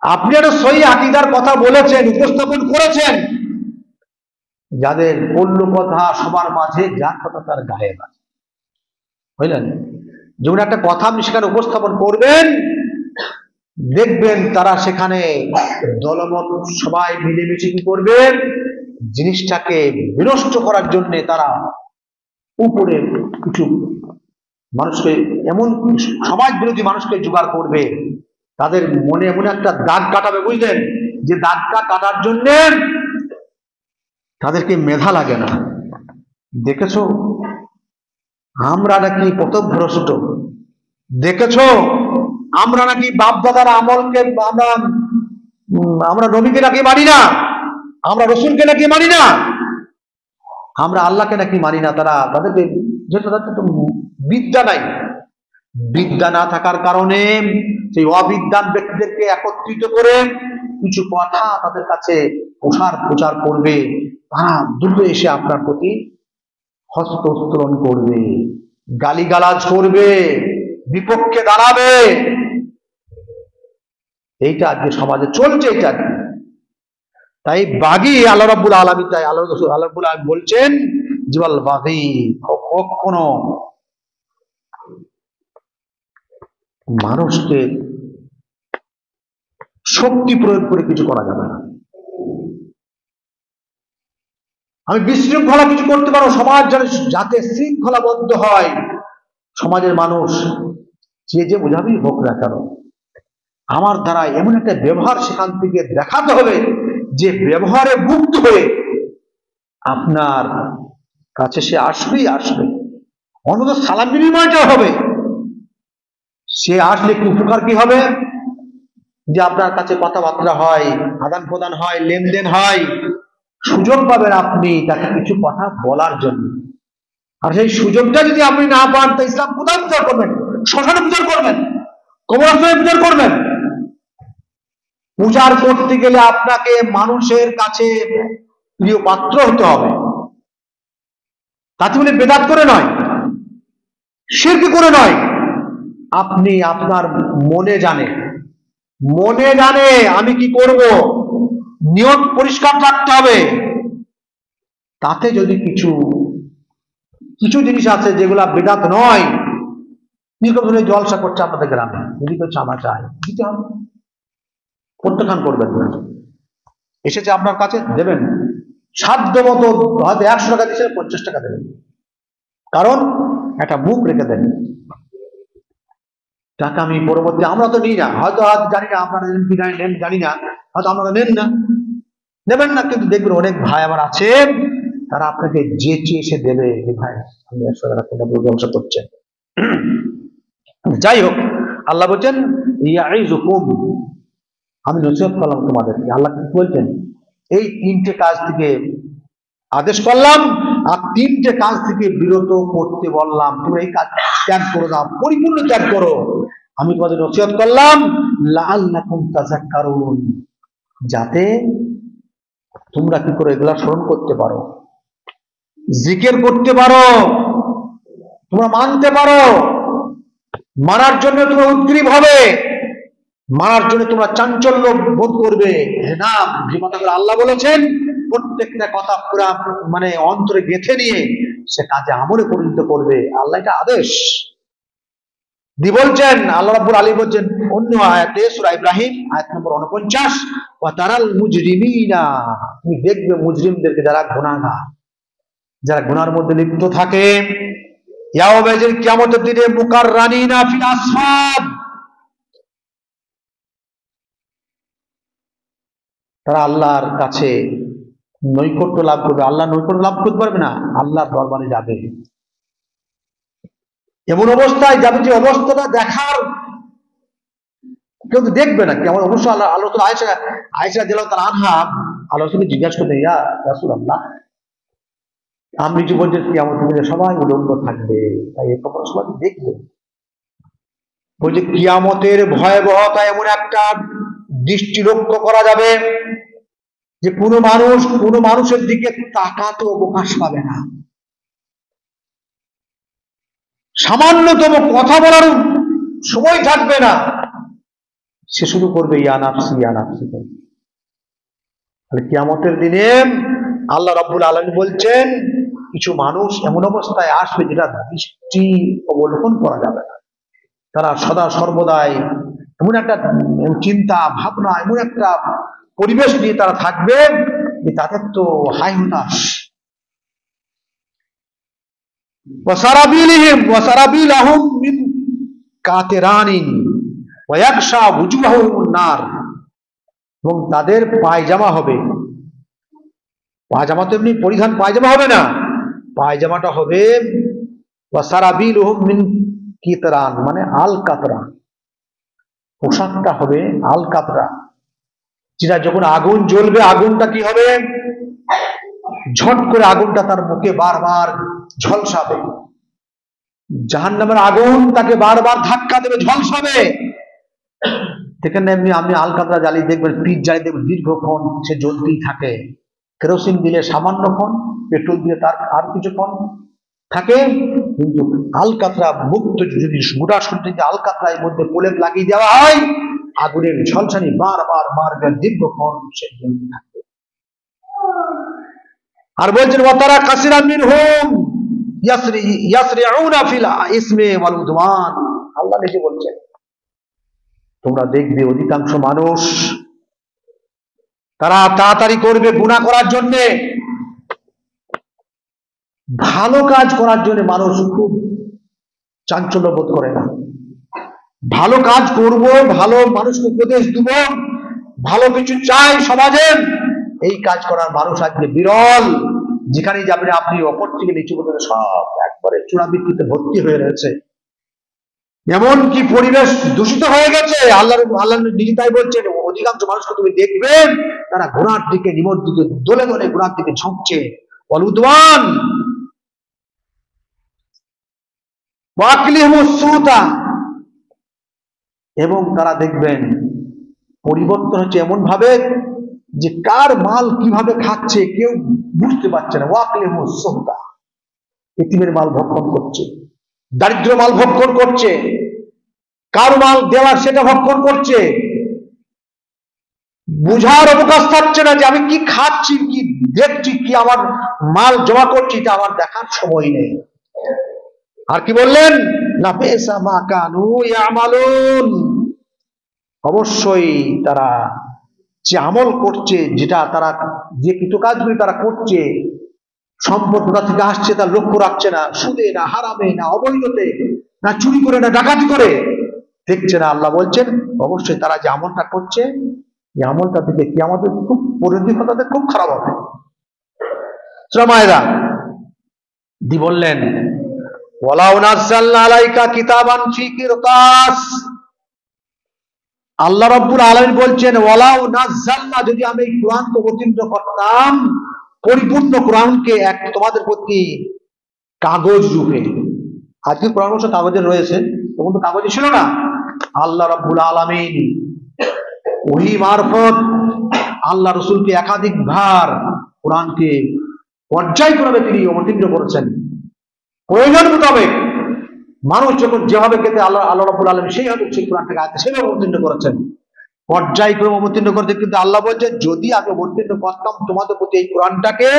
আপনি একটা সহি আকীদার কথা বলেছেন, উপস্থাপন করেছেন, যাদের বলল কথা সবার মাঝে, যার কথা তার গায়ে আছে, বুঝলেন? যেমন একটা কথা আপনি সেখানে উপস্থাপন করবেন, দেখবেন তারা সেখানে দলমত সবাই মিলেমিশে কি করবেন, জিনিসটাকে বিনষ্ট করার জন্য তারা উপরে কিছু মানুষকে, এমন সমাজ বিরোধী মানুষকে জোগাড় করবে, তাদের মনে এমন একটা দাগ কাটাবে, বুঝলেন, যে দাগটা কাটার জন্য তাদেরকে মেধা লাগে না। দেখেছো আমরা নাকি পথভ্রষ্ট, দেখেছো আমরা নাকি বাপ দাদার আমলকে আমরা নবীকে নাকি মানি না, আমরা রসুলকে নাকি মানি না, আমরা আল্লাহকে নাকি মানি না। তাদেরকে যেহেতু তাদের তো বিদ্যা নাই, বিদ্যা না থাকার কারণে সেই অবিদ্যান ব্যক্তিদেরকে একত্রিত করে কিছু কথা তাদের কাছে প্রচার করবে, তারা দ্রুত এসে আপনার প্রতি হস্ত উত্তোলন করবে, গালিগালাজ করবে, বিপক্ষে দাঁড়াবে। এইটা আজকে সমাজে চলছে, এটা। তাই বাগী আল্লাহ রাব্বুল আলামিন, তাই আল্লাহ রাব্বুল আলামিন বলছেন জিওয়াল বাগী, কখনো মানুষকে শক্তি প্রয়োগ করে কিছু করা যাবে না। আমি বিশৃঙ্খলা কিছু করতে পারো, সমাজ যাতে শৃঙ্খলাবদ্ধ হয়, সমাজের মানুষ যে বোঝাবি হোক না কেন, আমার দ্বারা এমন একটা ব্যবহার সেখান থেকে দেখাতে হবে যে ব্যবহারে মুগ্ধ হয়ে আপনার কাছে সে আসবেই আসবে, অন্তত সালাম বিনিময়টা হবে। সে আসলে কি উপকার কি হবে, যে আপনার কাছে কথাবার্তা হয়, আদান প্রদান হয়, লেনদেন হয়, সুযোগ পাবেন আপনি তাকে কিছু কথা বলার জন্য। আর সেই সুযোগটা যদি আপনি না পান, তো ইসলাম কোথায় প্রচার করবেন? শ্মশানে প্রচার করবেন, কবরস্থানে প্রচার করবেন? পূজার করতে গেলে আপনাকে মানুষের কাছে প্রিয় পাত্র হতে হবে, তাতে বলে বেদাত করে নয়, শিরক করে নয়। আপনি আপনার মনে জানে আমি কি করব, নিয়ত পরিষ্কার রাখতে হবে। তাতে যদি কিছু জিনিস আছে যেগুলা বেদাত নয়, জলসা করছে আপনাদের গ্রামে, যদি কেউ চাঁদা চায় দিতে হবে, প্রত্যাখ্যান করবেন না। এসেছে আপনার কাছে, দেবেন, সাধ্য মতো, হয়তো 100 টাকা দিচ্ছে, 50 টাকা দেবেন, কারণ একটা মুখ রেখে দেন। টাকা আমি পরবর্তী আমরা তো নিই না, হয়তো জানি না আপনারা নেন, জানি না, হয়তো আপনারা নেবেন না, কিন্তু দেখবেন অনেক ভাই আমার আছেন, তারা আপনাকে যেচে এসে দেবে, ভাই আমি 100 টাকা ব্যবসা করছেন। যাই হোক, আল্লাহ বলছেন ইয়াইযুকুম, আমি নসিহত করলাম তোমাদেরকে। আল্লাহ কি বলছেন? এই 3টে কাজ থেকে আদেশ করলাম, আর 3টে কাজ থেকে বিরত করতে বললাম। তোমরা এই কাজ ত্যাগ করে দাও, পরিপূর্ণ ত্যাগ করো। আমি তোমাদের নসিহত করলাম লাআল্লাকুম তাযাক্কারুন, যাতে তোমরা কি করে এগুলা স্মরণ করতে পারো, জিকির করতে পারো, তোমরা মানতে পারো। মানার জন্য তোমরা উদ্গ্রীব হবে, মানার জন্য তোমরা চাঞ্চল্য বোধ করবে। না, যে কথাগুলো আল্লাহ বলেছেন প্রত্যেকটা কথা পুরা অন্তরে গেঁথে নিয়ে সে কাজে আমলে পরিণত করবে। আল্লাহ এটা আদেশ দি বলছেন। আল্লাহ রাব্বুল আলামিন বলছেন অন্য আয়াতে, সূরা ইব্রাহিম আয়াত নম্বর 49, ওয়া তারাল মুজরিমিনা, তুমি দেখবে মুজরিমদেরকে, যারা গুনাহগার, যারা গুনার মধ্যে লিপ্ত থাকে, ইয়াউমাইযিন, কিয়ামতের দিনে, মুকাররানিনা ফিল আসফাদ, তারা আল্লাহর কাছে নৈকট্য লাভ করবে। আল্লাহ নৈকট্য লাভ করতে পারবে না, আল্লাহর দরবারে যাবে। এমন অবস্থায় যাবে যে অবস্থাটা দেখার কেউ দেখবে না। কেমন অবশ্য আল্লাহ আয়েশা রাদিয়াল্লাহু তাআলা আনহা আল্লাহ রাসূলকে জিজ্ঞাসা করতেন, ইয়া রাসূলুল্লাহ, আপনি যে বলছেন কিয়ামতের দিনে সবাই উলঙ্গ থাকবে, তাই এই খবর সবাই দেখবে। বলছে কিয়ামতের ভয়াবহতা এমন একটা দৃষ্টি লক্ষ্য করা যাবে যে কোনো মানুষের দিকে তাকাতে অবকাশ পাবে না, সামান্যতম কথা বলার সময় থাকবে না, সে শুরু করবে ইয়া নাফসি ইয়া নাফসি। তাহলে কিয়ামতের দিনে আল্লাহ রাব্বুল আলামিন বলছেন কিছু মানুষ এমন অবস্থায় আসবে যেটা দৃষ্টি অবলোকন করা যাবে না। তারা সদা সর্বদাই এমন একটা চিন্তা ভাবনা, এমন একটা পরিবেশ নিয়ে তারা থাকবে যে তাদের তো হাই হতাশ। ওয়াসারাবিলাহুম মিন কাতিরানিন ওয়া ইয়াকশা ওয়ুজুহুমুন নার, এবং তাদের পায়জামা হবে, পায়জামা তো এমনি পরিধান পায়জামা হবে না, পায়জামাটা হবে ওয়াসারাবিলাহুম মিন কিতরান, মানে আল কাতরা, পোশাকটা হবে আল কাতরা, যেটা যখন আগুন জ্বলবে আগুনটা কি হবে, ঝট করে আগুনটা তার মুখে বারবার ঝলসাবে। জাহান্নামের আগুন তাকে বারবার ধাক্কা দেবে, ঝলসাবে। সেখানে এমনি আপনি আল কাতরা জ্বালিয়ে দেখবেন, পিঠ জ্বালিয়ে দেখবেন দীর্ঘক্ষণ সে জ্বলতেই থাকে। কেরোসিন দিলে সামান্যক্ষণ, পেট্রোল দিলে তার আর কিছুক্ষণ থাকে, কিন্তু আল কাতরা মুক্ত যদি গোটা শরীরকে আল কাতরা এর মধ্যে প্রলেপ লাগিয়ে দেওয়া হয়, আগুনের ঝলসানি বারবার মারবে, দীর্ঘক্ষণ সে জ্বলতে থাকবে। আর বলছেন ওয়াতারা কাসিরাম মিনহুম ইয়াসরিউনা ফিল ইসমি ওয়াল উদওয়ান, আল্লাহ নিজে বলছেন তোমরা দেখবে অধিকাংশ মানুষ তারা তাড়াতাড়ি করবে গুনাহ করার জন্য, ভালো কাজ করার জন্য মানুষ খুব চাঞ্চল্য বোধ করে না। ভালো কাজ করব, ভালো মানুষকে উপদেশ দেব, ভালো কিছু চাই সমাজে, এই কাজ করার মানুষ আজকে বিরল। যেখানে যাবেন আপনি অপর থেকে নিচু পর্যন্ত সব একবারে চূড়াবৃত্তিতে ভর্তি হয়ে রয়েছে, এমন কি পরিবেশ দূষিত হয়ে গেছে। আল্লাহ নিজে তাই বলছেন, অধিকাংশ মানুষকে তুমি দেখবেন তারা ঘোড়ার দিকে নিমজ্জিত, দলে দলে ঘোড়ার দিকে ঝুঁকছে, অলুদওয়ান ওয়াকলিহুমুস সুতা, এবং তারা দেখবেন পরিবর্তন হচ্ছে এমন ভাবে যে কার মাল কিভাবে খাচ্ছে কেউ বুঝতে পারছে না। ওয়াকলিহুমুস সুতা, এতিমের মাল ভক্ষণ করছে, দারিদ্র মাল ভক্ষণ করছে, কার মাল দেওয়ার সেটা ভক্ষণ করছে, বুঝার অবকাশ থাকছে না যে আমি কি খাচ্ছি, কি দেখছি, কি আমার মাল জমা করছি, এটা আমার দেখার সময় নেই। আর কি বললেন, লাবিসা মা কানু ইয়ামালুন, অবশ্যই তারা যে আমল করছে, যেটা তারা যে কৃতকাজগুলি তারা করছে, সম্পদ কোথা থেকে আসছে তার লক্ষ্য রাখছে না, সুদে না, হারামে না, অবৈধতে না, চুরি করে না, ডাকাতি করে দেখছে না। আল্লাহ বলছেন অবশ্যই তারা যে আমলটা করছে, এই আমলটা থেকে কি আমাদের খুব পরিণতি তাদের খুব খারাপ হবে। সূরা মায়েদা দি বললেন ওয়ালাউ নাযালনা আলাইকা কিতাবান ফি কিরতাস, আল্লাহ রাব্বুল আলামিন বলছেন ওয়ালাউ নাযালনা, যদি আমি এই কোরআনকে অবতীর্ণ করতাম, পরিপূর্ণ কোরআনকে এক তোমাদের প্রতি কাগজ রূপে। আজকে কোরআন অবশ্য কাগজের রয়েছে, তখন তো কাগজে ছিল না। আল্লাহ রাব্বুল আলামিন ওহী মারফত আল্লাহ রাসূলকে একাধিকবার কোরআনকে পর্যায়ক্রমে তিনি অবতীর্ণ করেছেন। প্রয়োজন মোতাবেক মানুষ যখন যেভাবে খেতে আল্লাহ রাব্বুল আলামিন সেইভাবে সেই কোরআনটাকে আয়াতে সেভাবে অবতীর্ণ করেছেন, পর্যায়ক্রমে অবতীর্ণ করতে। কিন্তু আল্লাহ বলছেন যদি আমি অবতীর্ণ করতাম তোমাদের প্রতি এই কোরআনটাকে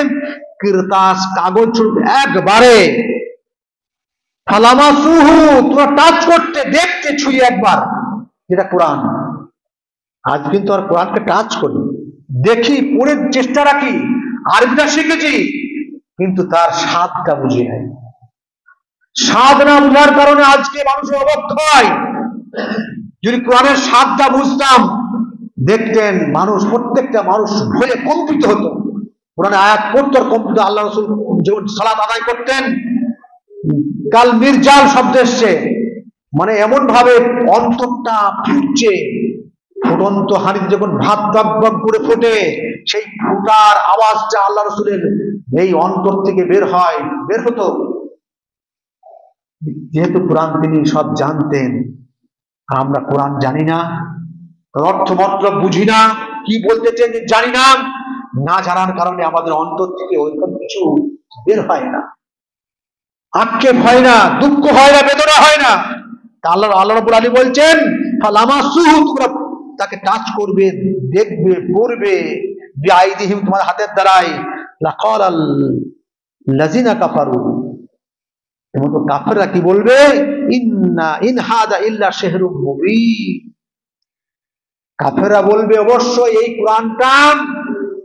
কিরতাস, কাগজ স্বরূপ একবারে, ফালামাসুহু, তোমরা টাচ করতে, দেখতে, ছুঁয়ে একবার, যেটা কোরআন। আজ কিন্তু আর কোরআনকে টাচ করি, দেখি, পড়ে চেষ্টা রাখি, আরবিটা শিখেছি, কিন্তু তার স্বাদটা বুঝি নাই। স্বাদ না বোঝার কারণে আজকে মানুষের অবক্ষয়। যদি কোরআনের স্বাদটা বুঝতাম, দেখতেন মানুষ, প্রত্যেকটা মানুষ ভয়ে কম্পিত হতো। কোরআনের আয়াত পড়তো আর কম্পিত। আল্লাহ রাসূল যখন সালাত আদায় করতেন, কাল মির্জাল শব্দ এসছে, মানে এমন ভাবে অন্তরটা ফুটন্ত হাঁড়িতে যখন ভাত টক করে ফোটে, সেই ফোটার আওয়াজটা আল্লাহ রসুলের এই অন্তর থেকে বের হতো। যেহেতু কোরআন তিনি সব জানতেন, আমরা কোরআন জানি না, অর্থ মতলব বুঝি না, কি বলতে চেন জানি না, না জানার কারণে আমাদের অন্তর থেকে ওইরকম কিছু বের হয় না, আক্ষেপ হয় না, দুঃখ হয় না, বেদনা হয় না। আল্লাহ রাব্বুল আলামিন বলছেন, ফালামাসুহু, তোমরা তাকে টাচ করবে, দেখবে, পড়বে, বিআইদিহিম, তোমার হাতের দ্বারাই, লাকালাল লাযিনা কাফারু, এবং কাফেররা কি বলবে, ইন হাদা ইল্লা সিহরুম মুবিন, কাফেররা বলবে অবশ্যই এই কোরআনটা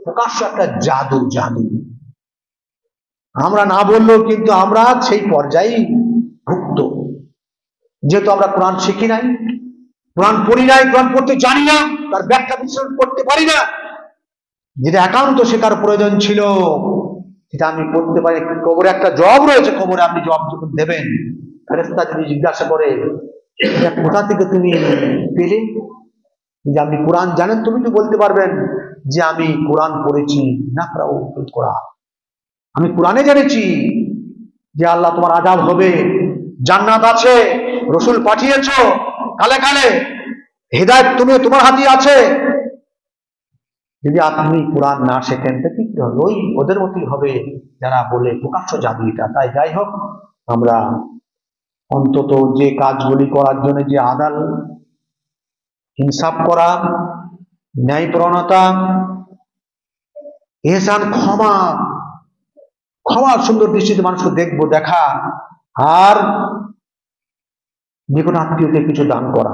প্রকাশ্য একটা জাদু। আমরা না বললেও কিন্তু আমরা সেই পর্যায়ে ভুক্ত, যেহেতু আমরা কোরআন শিখি নাই, কোরআন পড়ি নাই, কোরআন পড়তে জানি না, তার ব্যাখ্যা বিশ্লেষণ করতে পারি না। যেটা একান্ত শেখার প্রয়োজন ছিল, সেটা আমি করতে পারি। কবরে একটা জবাব রয়েছে, কবরে আপনি জবাব যখন দেবেন, ফেরেশতা যদি জিজ্ঞাসা করে, এটা কোথা থেকে তুমি পেলে, যে আপনি কোরআন জানেন, তুমি তো বলতে পারবেন যে আমি কোরআন পড়েছি, না কোরআন, আমি কোরআনে জেনেছি যে আল্লাহ তোমার আযাব হবে, জান্নাত আছে, রসুল পাঠিয়েছো, কালে কালে হেদায়েত তুমি তোমার হাতে আছে। যদি আপনি কোরআন না শেখেন তো কি হবে, ওই ওদের মতই হবে যারা বলে প্রকাশ্য জাদু এটা। তাই যাই হোক, আমরা অন্তত যে কাজগুলি করার জন্য, যে আদাল, ইনসাফ করা, ন্যায়পরায়ণতা, ইহসান, ক্ষমা সুন্দর দৃষ্টিতে মানুষকে দেখবো, দেখা, আর যে কোনো আত্মীয়কে কিছু দান করা।